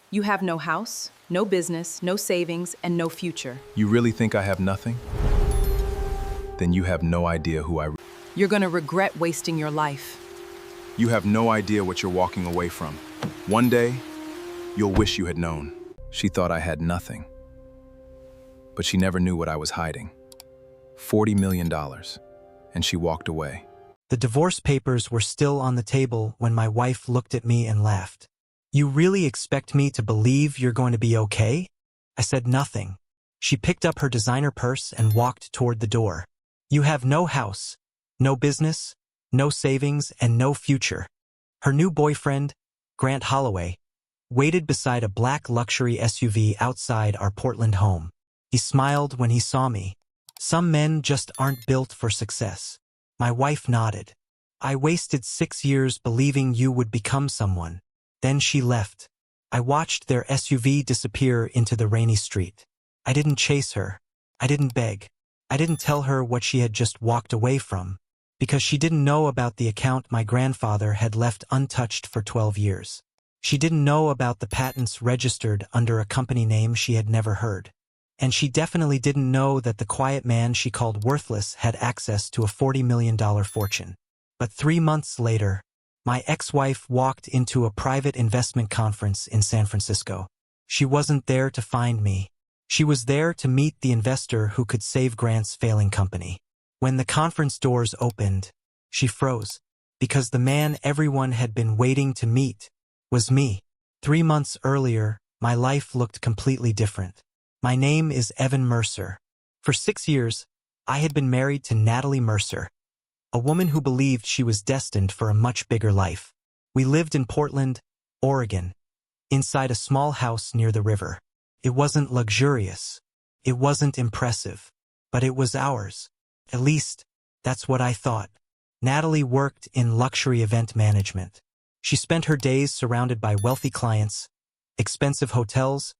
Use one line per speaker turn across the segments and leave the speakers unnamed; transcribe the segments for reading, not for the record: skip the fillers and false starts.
You have no house, no business, no savings, and no future.
You really think I have nothing? Then you have no idea who I...
You're gonna regret wasting your life.
You have no idea what you're walking away from. One day, you'll wish you had known. She thought I had nothing. But she never knew what I was hiding. $40 million. And she walked away.
The divorce papers were still on the table when my wife looked at me and laughed. You really expect me to believe you're going to be okay? I said nothing. She picked up her designer purse and walked toward the door. You have no house, no business, no savings, and no future. Her new boyfriend, Grant Holloway, waited beside a black luxury SUV outside our Portland home. He smiled when he saw me. Some men just aren't built for success. My wife nodded. I wasted 6 years believing you would become someone. Then she left. I watched their SUV disappear into the rainy street. I didn't chase her. I didn't beg. I didn't tell her what she had just walked away from, because she didn't know about the account my grandfather had left untouched for 12 years. She didn't know about the patents registered under a company name she had never heard. And she definitely didn't know that the quiet man she called worthless had access to a $40 million fortune. But 3 months later, my ex-wife walked into a private investment conference in San Francisco. She wasn't there to find me. She was there to meet the investor who could save Grant's failing company. When the conference doors opened, she froze, because the man everyone had been waiting to meet was me. 3 months earlier, my life looked completely different. My name is Evan Mercer. For 6 years, I had been married to Natalie Mercer, a woman who believed she was destined for a much bigger life. We lived in Portland, Oregon, inside a small house near the river. It wasn't luxurious. It wasn't impressive. But it was ours. At least, that's what I thought. Natalie worked in luxury event management. She spent her days surrounded by wealthy clients, expensive hotels,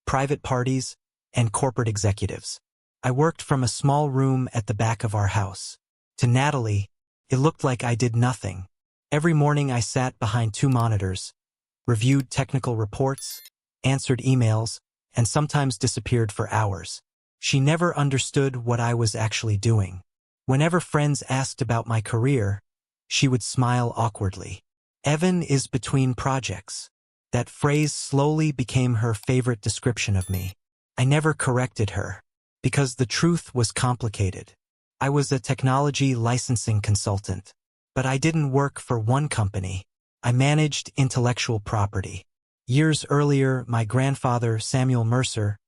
private parties, and corporate executives. I worked from a small room at the back of our house. To Natalie, it looked like I did nothing. Every morning I sat behind 2 monitors, reviewed technical reports, answered emails, and sometimes disappeared for hours. She never understood what I was actually doing. Whenever friends asked about my career, she would smile awkwardly. Evan is between projects. That phrase slowly became her favorite description of me. I never corrected her, because the truth was complicated. I was a technology licensing consultant, but I didn't work for one company. I managed intellectual property. Years earlier, my grandfather, Samuel Mercer,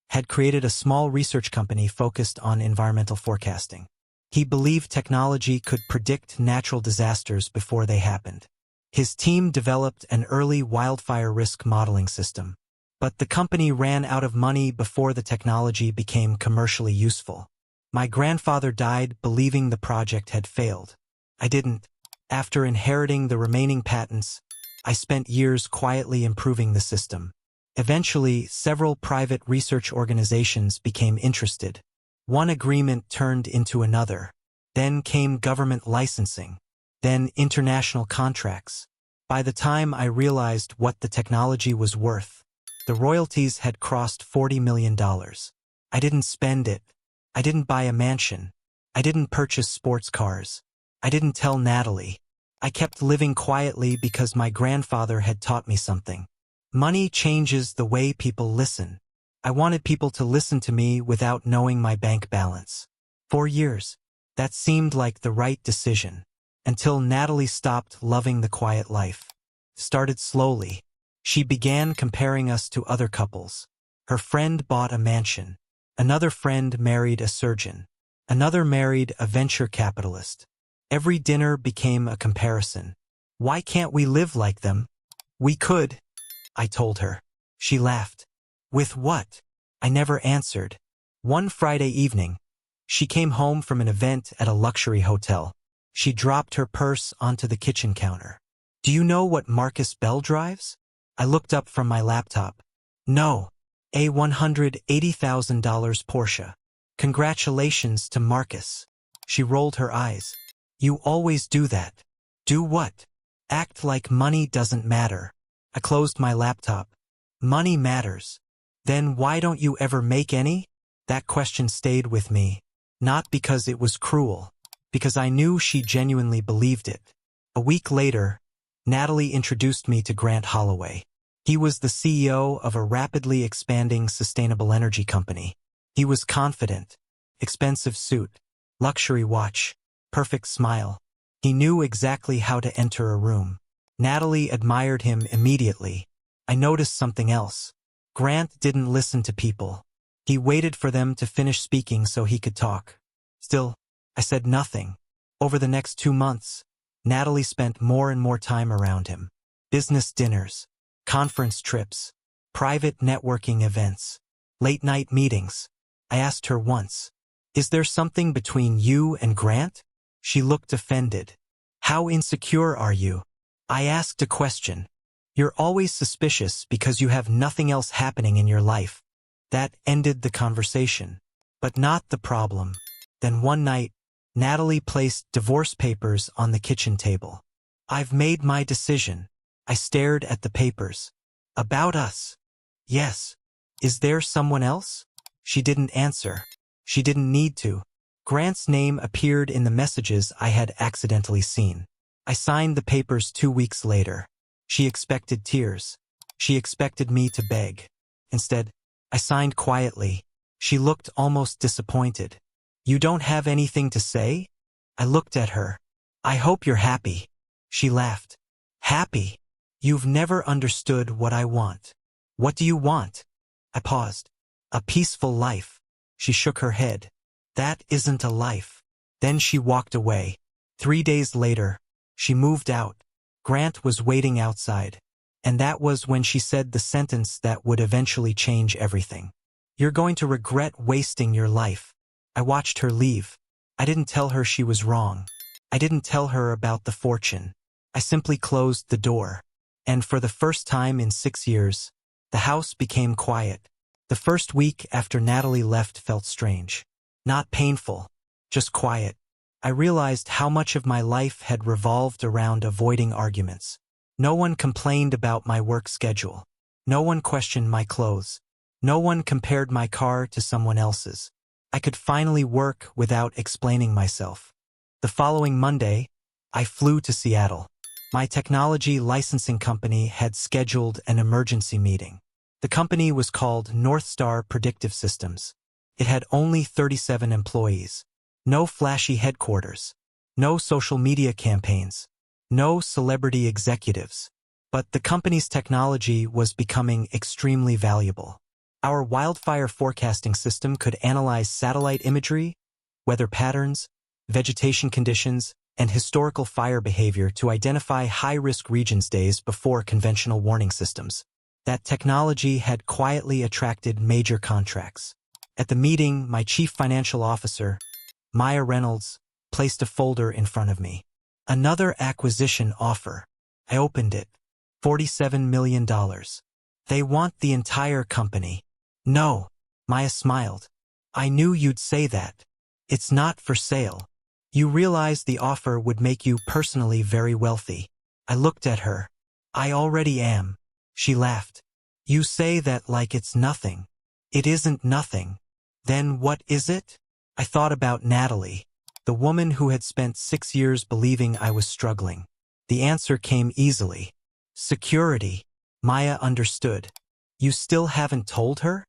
had created a small research company focused on environmental forecasting. He believed technology could predict natural disasters before they happened. His team developed an early wildfire risk modeling system, but the company ran out of money before the technology became commercially useful. My grandfather died believing the project had failed. I didn't. After inheriting the remaining patents, I spent years quietly improving the system. Eventually, several private research organizations became interested. One agreement turned into another. Then came government licensing. Then international contracts. By the time I realized what the technology was worth, the royalties had crossed $40 million. I didn't spend it. I didn't buy a mansion. I didn't purchase sports cars. I didn't tell Natalie. I kept living quietly because my grandfather had taught me something. Money changes the way people listen. I wanted people to listen to me without knowing my bank balance. 4 years. That seemed like the right decision. Until Natalie stopped loving the quiet life. Started slowly. She began comparing us to other couples. Her friend bought a mansion. Another friend married a surgeon. Another married a venture capitalist. Every dinner became a comparison. Why can't we live like them? We could, I told her. She laughed. With what? I never answered. One Friday evening, she came home from an event at a luxury hotel. She dropped her purse onto the kitchen counter. Do you know what Marcus Bell drives? I looked up from my laptop. No. A $180,000 Porsche. Congratulations to Marcus. She rolled her eyes. You always do that. Do what? Act like money doesn't matter. I closed my laptop. Money matters. Then why don't you ever make any? That question stayed with me. Not because it was cruel, because I knew she genuinely believed it. A week later, Natalie introduced me to Grant Holloway. He was the CEO of a rapidly expanding sustainable energy company. He was confident, expensive suit, luxury watch, perfect smile. He knew exactly how to enter a room. Natalie admired him immediately. I noticed something else. Grant didn't listen to people. He waited for them to finish speaking so he could talk. Still, I said nothing. Over the next 2 months, Natalie spent more and more time around him. Business dinners, conference trips, private networking events, late-night meetings. I asked her once, "Is there something between you and Grant?" She looked offended. "How insecure are you?" I asked a question. "You're always suspicious because you have nothing else happening in your life." That ended the conversation. But not the problem. Then one night, Natalie placed divorce papers on the kitchen table. "I've made my decision." I stared at the papers. "About us?" "Yes." "Is there someone else?" She didn't answer. She didn't need to. Grant's name appeared in the messages I had accidentally seen. I signed the papers 2 weeks later. She expected tears. She expected me to beg. Instead, I signed quietly. She looked almost disappointed. "You don't have anything to say?" I looked at her. "I hope you're happy." She laughed. "Happy? You've never understood what I want." "What do you want?" I paused. "A peaceful life." She shook her head. "That isn't a life." Then she walked away. 3 days later, she moved out. Grant was waiting outside. And that was when she said the sentence that would eventually change everything. "You're going to regret wasting your life." I watched her leave. I didn't tell her she was wrong. I didn't tell her about the fortune. I simply closed the door. And for the first time in 6 years, the house became quiet. The first week after Natalie left felt strange. Not painful, just quiet. I realized how much of my life had revolved around avoiding arguments. No one complained about my work schedule. No one questioned my clothes. No one compared my car to someone else's. I could finally work without explaining myself. The following Monday, I flew to Seattle. My technology licensing company had scheduled an emergency meeting. The company was called North Star Predictive Systems. It had only 37 employees. No flashy headquarters. No social media campaigns. No celebrity executives. But the company's technology was becoming extremely valuable. Our wildfire forecasting system could analyze satellite imagery, weather patterns, vegetation conditions, and historical fire behavior to identify high-risk regions days before conventional warning systems. That technology had quietly attracted major contracts. At the meeting, my chief financial officer, Maya Reynolds, placed a folder in front of me. Another acquisition offer. I opened it. $47 million. They want the entire company. No. Maya smiled. I knew you'd say that. It's not for sale. You realize the offer would make you personally very wealthy. I looked at her. I already am. She laughed. You say that like it's nothing. It isn't nothing. Then what is it? I thought about Natalie, the woman who had spent 6 years believing I was struggling. The answer came easily. Security. Maya understood. You still haven't told her?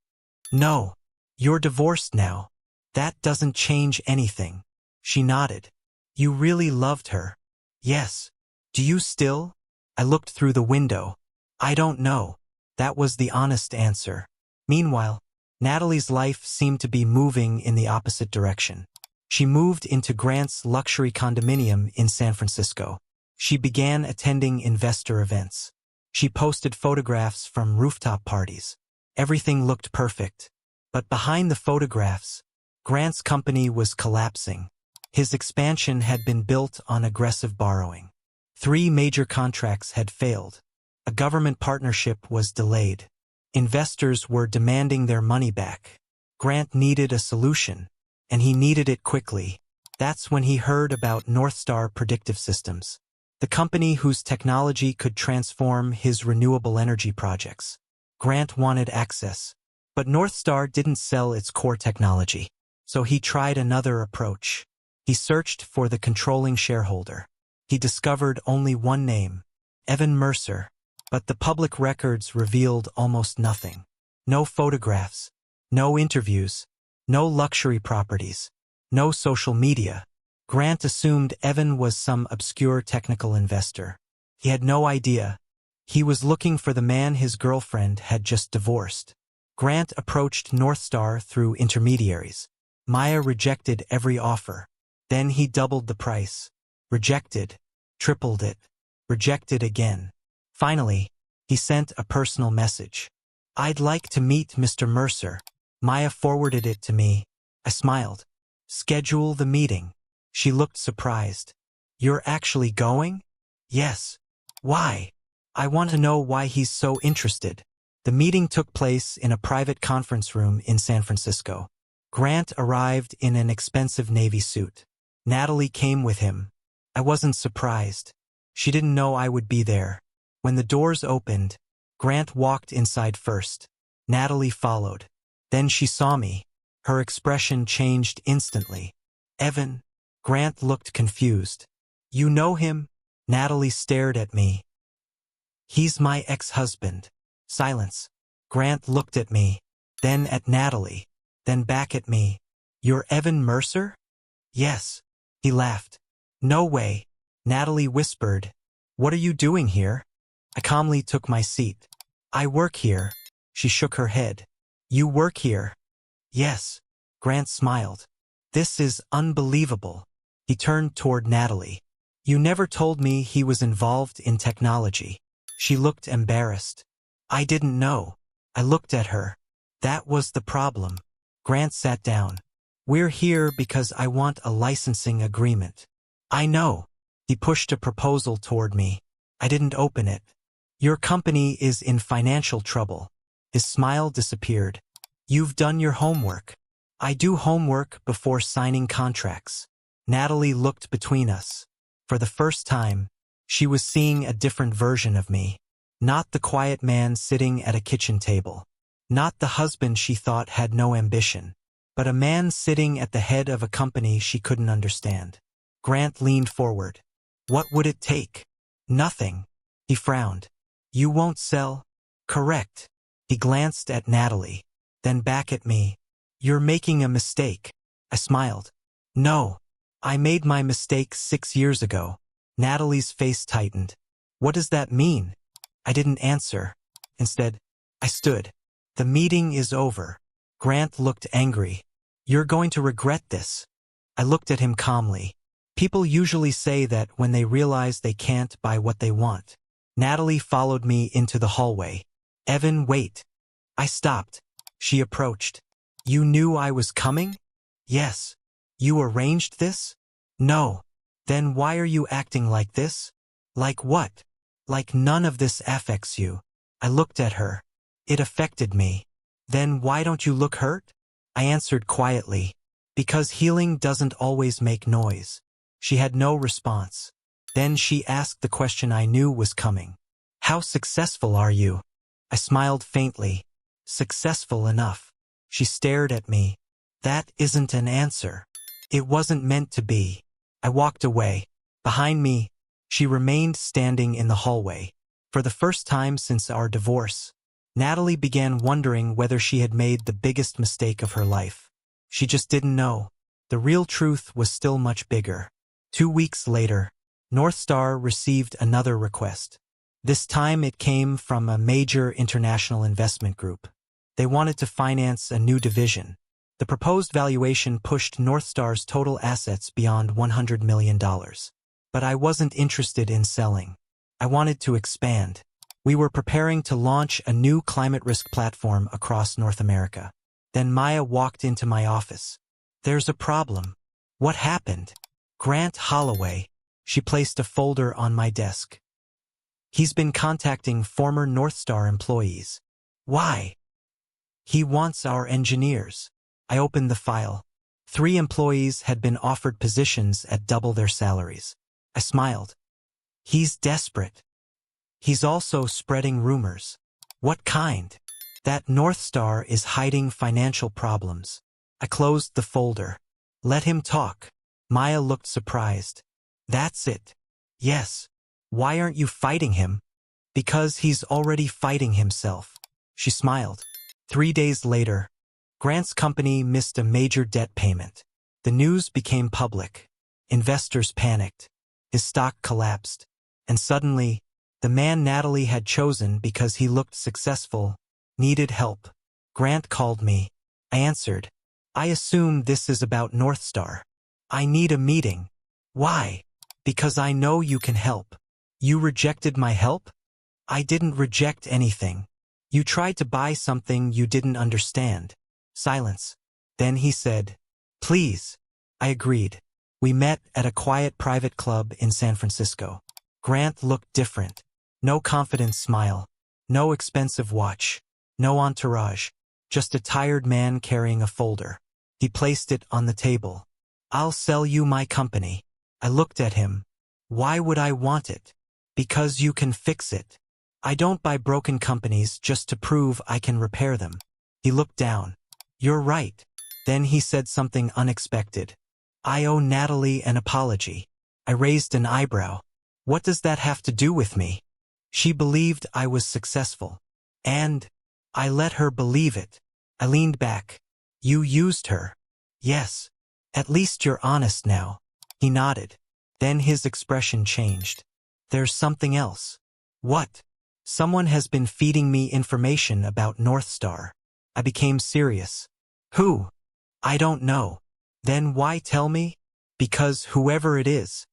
No. You're divorced now. That doesn't change anything. She nodded. You really loved her. Yes. Do you still? I looked through the window. I don't know. That was the honest answer. Meanwhile, Natalie's life seemed to be moving in the opposite direction. She moved into Grant's luxury condominium in San Francisco. She began attending investor events. She posted photographs from rooftop parties. Everything looked perfect. But behind the photographs, Grant's company was collapsing. His expansion had been built on aggressive borrowing. 3 major contracts had failed. A government partnership was delayed. Investors were demanding their money back. Grant needed a solution, and he needed it quickly. That's when he heard about North Star Predictive Systems, the company whose technology could transform his renewable energy projects. Grant wanted access. But Northstar didn't sell its core technology. So he tried another approach. He searched for the controlling shareholder. He discovered only one name, Evan Mercer. But the public records revealed almost nothing. No photographs, no interviews, no luxury properties, no social media. Grant assumed Evan was some obscure technical investor. He had no idea. He was looking for the man his girlfriend had just divorced. Grant approached Northstar through intermediaries. Maya rejected every offer. Then he doubled the price. Rejected. Tripled it. Rejected again. Finally, he sent a personal message. "I'd like to meet Mr. Mercer." Maya forwarded it to me. I smiled. "Schedule the meeting." She looked surprised. "You're actually going?" "Yes." "Why?" "I want to know why he's so interested." The meeting took place in a private conference room in San Francisco. Grant arrived in an expensive Navy suit. Natalie came with him. I wasn't surprised. She didn't know I would be there. When the doors opened, Grant walked inside first. Natalie followed. Then she saw me. Her expression changed instantly. "Evan?" Grant looked confused. "You know him?" Natalie stared at me. "He's my ex-husband." Silence. Grant looked at me, then at Natalie, then back at me. "You're Evan Mercer?" "Yes." He laughed. "No way." Natalie whispered, "What are you doing here?" I calmly took my seat. "I work here." She shook her head. "You work here?" "Yes." Grant smiled. "This is unbelievable." He turned toward Natalie. "You never told me he was involved in technology." She looked embarrassed. "I didn't know." I looked at her. That was the problem. Grant sat down. "We're here because I want a licensing agreement." "I know." He pushed a proposal toward me. I didn't open it. "Your company is in financial trouble." His smile disappeared. "You've done your homework." "I do homework before signing contracts." Natalie looked between us. For the first time, she was seeing a different version of me. Not the quiet man sitting at a kitchen table. Not the husband she thought had no ambition. But a man sitting at the head of a company she couldn't understand. Grant leaned forward. "What would it take?" "Nothing." He frowned. "You won't sell?" "Correct." He glanced at Natalie, then back at me. "You're making a mistake." I smiled. "No. I made my mistake 6 years ago." Natalie's face tightened. "What does that mean?" I didn't answer. Instead, I stood. "The meeting is over." Grant looked angry. "You're going to regret this." I looked at him calmly. People usually say that when they realize they can't buy what they want. Natalie followed me into the hallway. "Evan, wait." I stopped. She approached. "You knew I was coming?" "Yes." "You arranged this?" "No." "Then why are you acting like this?" "Like what?" "Like none of this affects you." I looked at her. It affected me. "Then why don't you look hurt?" I answered quietly. "Because healing doesn't always make noise." She had no response. Then she asked the question I knew was coming. "How successful are you?" I smiled faintly. "Successful enough." She stared at me. "That isn't an answer." It wasn't meant to be. I walked away. Behind me, she remained standing in the hallway. For the first time since our divorce, Natalie began wondering whether she had made the biggest mistake of her life. She just didn't know. The real truth was still much bigger. 2 weeks later, Northstar received another request. This time it came from a major international investment group. They wanted to finance a new division. The proposed valuation pushed Northstar's total assets beyond $100 million. But I wasn't interested in selling. I wanted to expand. We were preparing to launch a new climate risk platform across North America. Then Maya walked into my office. "There's a problem." "What happened?" "Grant Holloway." She placed a folder on my desk. "He's been contacting former Northstar employees." "Why?" "He wants our engineers." I opened the file. 3 employees had been offered positions at double their salaries. I smiled. "He's desperate." "He's also spreading rumors." "What kind?" That North Star is hiding financial problems. I closed the folder. Let him talk. Maya looked surprised. That's it. Yes. Why aren't you fighting him? Because he's already fighting himself. She smiled. 3 days later, Grant's company missed a major debt payment. The news became public. Investors panicked. His stock collapsed. And suddenly, the man Natalie had chosen because he looked successful needed help. Grant called me. I answered. I assume this is about North Star. I need a meeting. Why? Because I know you can help. You rejected my help? I didn't reject anything. You tried to buy something you didn't understand. Silence. Then he said, please. I agreed. We met at a quiet private club in San Francisco. Grant looked different. No confident smile. No expensive watch. No entourage. Just a tired man carrying a folder. He placed it on the table. I'll sell you my company. I looked at him. Why would I want it? Because you can fix it. I don't buy broken companies just to prove I can repair them. He looked down. You're right. Then he said something unexpected. I owe Natalie an apology. I raised an eyebrow. What does that have to do with me? She believed I was successful. And I let her believe it. I leaned back. You used her. Yes. At least you're honest now. He nodded. Then his expression changed. There's something else. What? Someone has been feeding me information about North Star. I became serious. Who? I don't know. Then why tell me? Because whoever it is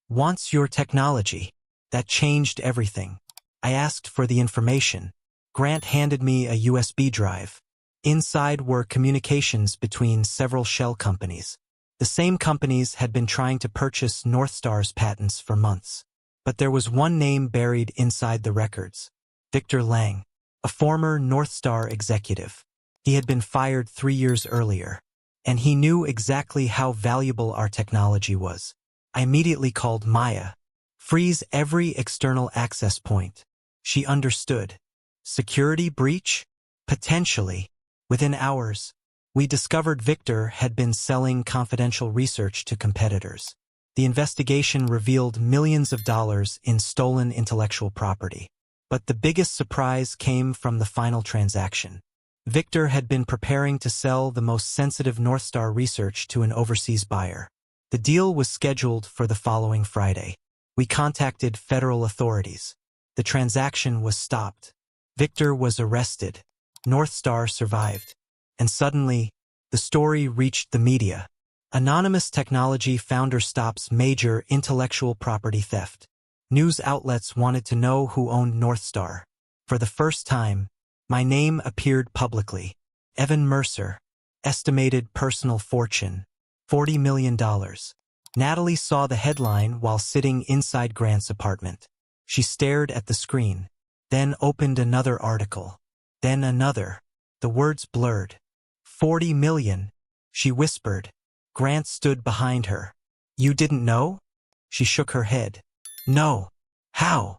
wants your technology. That changed everything. I asked for the information. Grant handed me a USB drive. Inside were communications between several shell companies. The same companies had been trying to purchase North Star's patents for months. But there was one name buried inside the records. Victor Lang, a former North Star executive. He had been fired 3 years earlier. And he knew exactly how valuable our technology was. I immediately called Maya. Freeze every external access point. She understood. Security breach? Potentially. Within hours, we discovered Victor had been selling confidential research to competitors. The investigation revealed millions of dollars in stolen intellectual property. But the biggest surprise came from the final transaction. Victor had been preparing to sell the most sensitive North Star research to an overseas buyer. The deal was scheduled for the following Friday. We contacted federal authorities. The transaction was stopped. Victor was arrested. North Star survived. And suddenly, the story reached the media. Anonymous technology founder stops major intellectual property theft. News outlets wanted to know who owned North Star. For the first time, my name appeared publicly. Evan Mercer. Estimated personal fortune. $40 million. Natalie saw the headline while sitting inside Grant's apartment. She stared at the screen, then opened another article. Then another. The words blurred. 40 million, she whispered. Grant stood behind her. You didn't know? She shook her head. No. How?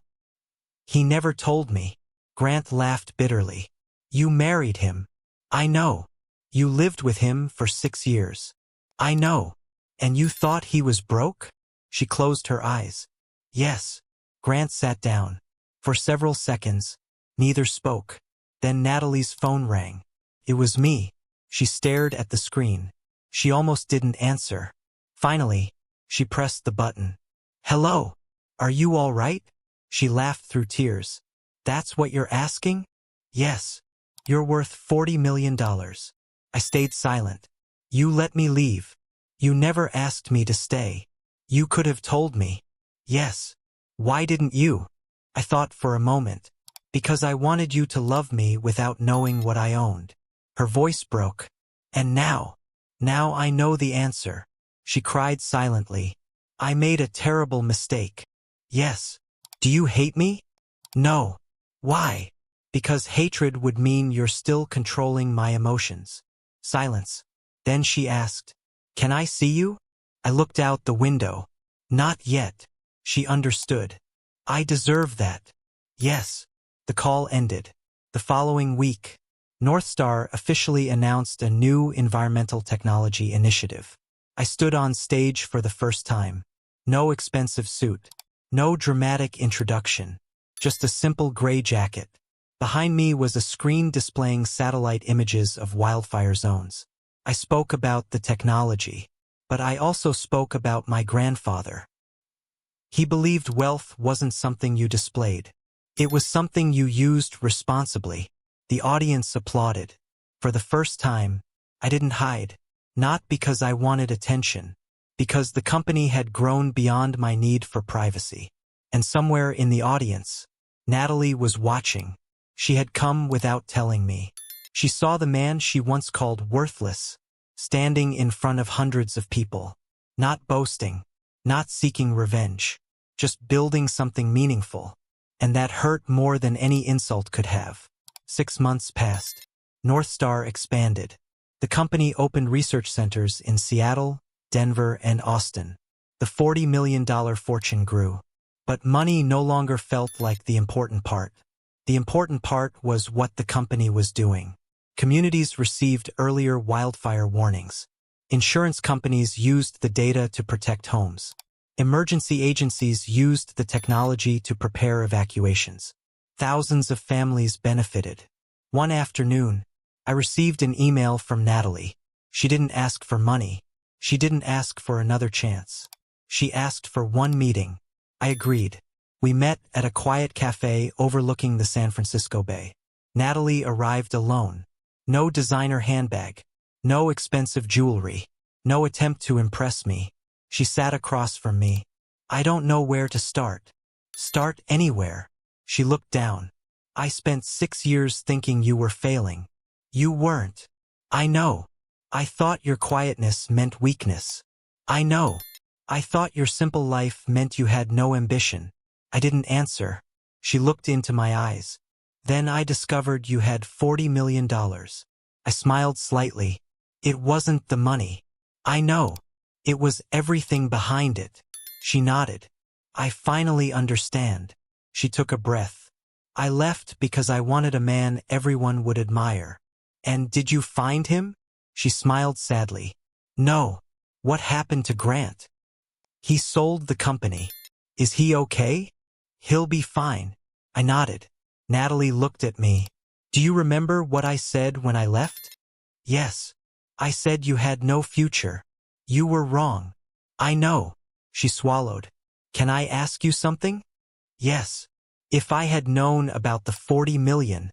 He never told me. Grant laughed bitterly. You married him. I know. You lived with him for 6 years. I know. And you thought he was broke? She closed her eyes. Yes. Grant sat down. For several seconds, neither spoke. Then Natalie's phone rang. It was me. She stared at the screen. She almost didn't answer. Finally, she pressed the button. Hello. Are you all right? She laughed through tears. That's what you're asking? Yes. You're worth $40 million. I stayed silent. You let me leave. You never asked me to stay. You could have told me. Yes. Why didn't you? I thought for a moment. Because I wanted you to love me without knowing what I owned. Her voice broke. And now I know the answer. She cried silently. I made a terrible mistake. Yes. Do you hate me? No. Why? Because hatred would mean you're still controlling my emotions. Silence. Then she asked, Can I see you? I looked out the window. Not yet. She understood. I deserve that. Yes. The call ended. The following week, North Star officially announced a new environmental technology initiative. I stood on stage for the first time. No expensive suit. No dramatic introduction. Just a simple gray jacket. Behind me was a screen displaying satellite images of wildfire zones. I spoke about the technology, but I also spoke about my grandfather. He believed wealth wasn't something you displayed. It was something you used responsibly. The audience applauded. For the first time, I didn't hide. Not because I wanted attention, because the company had grown beyond my need for privacy. And somewhere in the audience, Natalie was watching. She had come without telling me. She saw the man she once called worthless, standing in front of hundreds of people, not boasting, not seeking revenge, just building something meaningful. And that hurt more than any insult could have. 6 months passed. North Star expanded. The company opened research centers in Seattle, Denver, and Austin. The $40 million fortune grew. But money no longer felt like the important part. The important part was what the company was doing. Communities received earlier wildfire warnings. Insurance companies used the data to protect homes. Emergency agencies used the technology to prepare evacuations. Thousands of families benefited. One afternoon, I received an email from Natalie. She didn't ask for money. She didn't ask for another chance. She asked for one meeting. I agreed. We met at a quiet cafe overlooking the San Francisco Bay. Natalie arrived alone. No designer handbag. No expensive jewelry. No attempt to impress me. She sat across from me. I don't know where to start. Start anywhere. She looked down. I spent 6 years thinking you were failing. You weren't. I know. I thought your quietness meant weakness. I know. I thought your simple life meant you had no ambition. I didn't answer. She looked into my eyes. Then I discovered you had $40 million. I smiled slightly. It wasn't the money. I know. It was everything behind it. She nodded. I finally understand. She took a breath. I left because I wanted a man everyone would admire. And did you find him? She smiled sadly. No. What happened to Grant? He sold the company. Is he okay? He'll be fine. I nodded. Natalie looked at me. Do you remember what I said when I left? Yes. I said you had no future. You were wrong. I know. She swallowed. Can I ask you something? Yes. If I had known about the 40 million,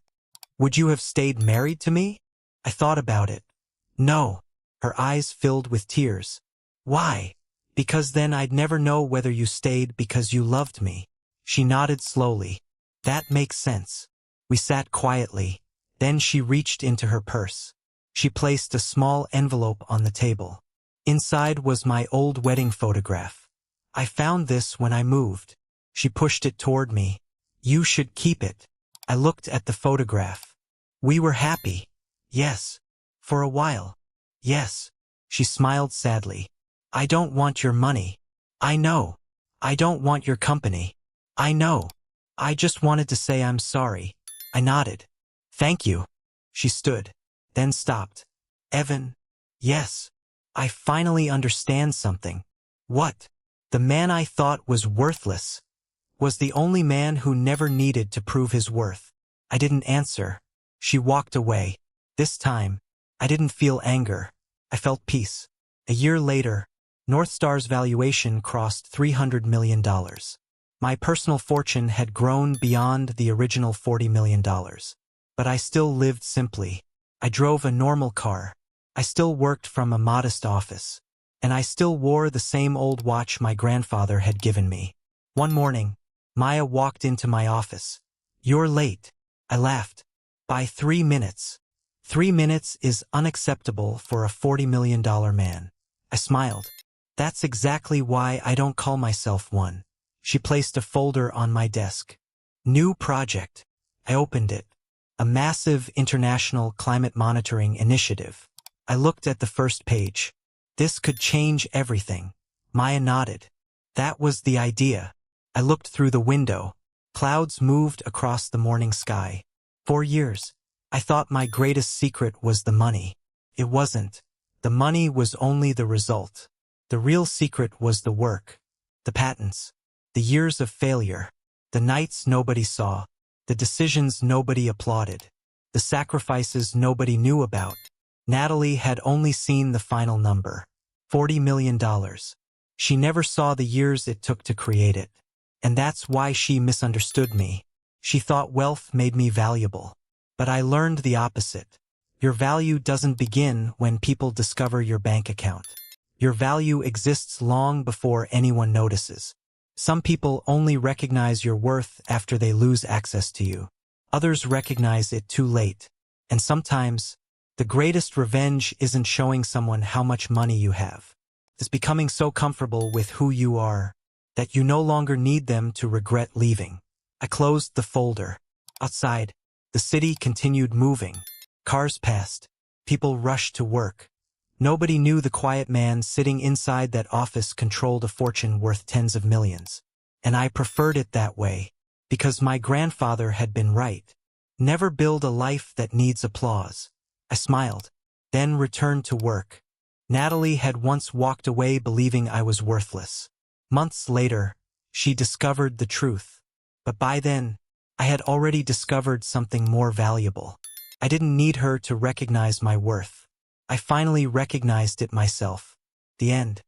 would you have stayed married to me? I thought about it. No. Her eyes filled with tears. Why? Because then I'd never know whether you stayed because you loved me. She nodded slowly. That makes sense. We sat quietly. Then she reached into her purse. She placed a small envelope on the table. Inside was my old wedding photograph. I found this when I moved. She pushed it toward me. You should keep it. I looked at the photograph. We were happy. Yes. For a while. Yes. She smiled sadly. I don't want your money. I know. I don't want your company. I know. I just wanted to say I'm sorry. I nodded. Thank you. She stood, then stopped. Evan. Yes. I finally understand something. What? The man I thought was worthless was the only man who never needed to prove his worth. I didn't answer. She walked away. This time, I didn't feel anger. I felt peace. A year later, North Star's valuation crossed $300 million. My personal fortune had grown beyond the original $40 million. But I still lived simply. I drove a normal car. I still worked from a modest office. And I still wore the same old watch my grandfather had given me. One morning, Maya walked into my office. You're late. I laughed. By 3 minutes. 3 minutes is unacceptable for a $40 million man. I smiled. That's exactly why I don't call myself one. She placed a folder on my desk. New project. I opened it. A massive international climate monitoring initiative. I looked at the first page. This could change everything. Maya nodded. That was the idea. I looked through the window. Clouds moved across the morning sky. 4 years. I thought my greatest secret was the money. It wasn't. The money was only the result. The real secret was the work, the patents, the years of failure, the nights nobody saw, the decisions nobody applauded, the sacrifices nobody knew about. Natalie had only seen the final number, $40 million. She never saw the years it took to create it. And that's why she misunderstood me. She thought wealth made me valuable. But I learned the opposite. Your value doesn't begin when people discover your bank account. Your value exists long before anyone notices. Some people only recognize your worth after they lose access to you. Others recognize it too late. And sometimes, the greatest revenge isn't showing someone how much money you have. It's becoming so comfortable with who you are that you no longer need them to regret leaving. I closed the folder. Outside, the city continued moving. Cars passed. People rushed to work. Nobody knew the quiet man sitting inside that office controlled a fortune worth tens of millions. And I preferred it that way, because my grandfather had been right. Never build a life that needs applause. I smiled, then returned to work. Natalie had once walked away believing I was worthless. Months later, she discovered the truth. But by then, I had already discovered something more valuable. I didn't need her to recognize my worth. I finally recognized it myself. The end.